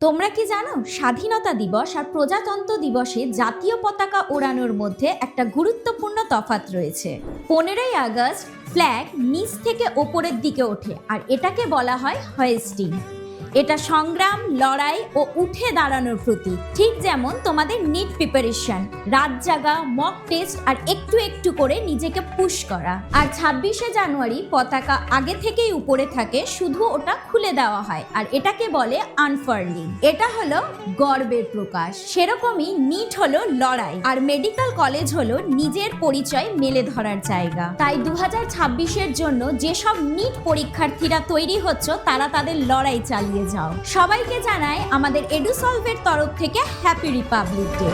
তোমরা কি জানো স্বাধীনতা দিবস আর প্রজাতন্ত্র দিবসে জাতীয় পতাকা ওড়ানোর মধ্যে একটা গুরুত্বপূর্ণ তফাৎ রয়েছে। 15ই আগস্ট ফ্ল্যাগ নিচ থেকে ওপরের দিকে ওঠে আর এটাকে বলা হয় হোয়েস্টিং। এটা সংগ্রাম, লড়াই ও উঠে দাঁড়ানোর প্রতীক। ঠিক যেমন তোমাদের নিট প্রিপারেশন, রাত জাগা, মক টেস্ট আর একটু একটু করে নিজেকে পুশ করা। আর 26শে জানুয়ারি পতাকা আগে থেকেই উপরে থাকে, শুধু ওটা খুলে দেওয়া হয় আর এটাকে বলে আনফার্লিং। এটা হলো গর্বের প্রকাশ। সেরকমই নিট হলো লড়াই আর মেডিকেল কলেজ হলো নিজের পরিচয় মেলে ধরার জায়গা। তাই 2026-এর জন্য যেসব নিট পরীক্ষার্থীরা তৈরি হচ্ছে তারা তাদের লড়াই চালিয়ে যাও। সবাইকে জানাই আমাদের এডুসলভের তরফ থেকে হ্যাপি রিপাবলিক ডে।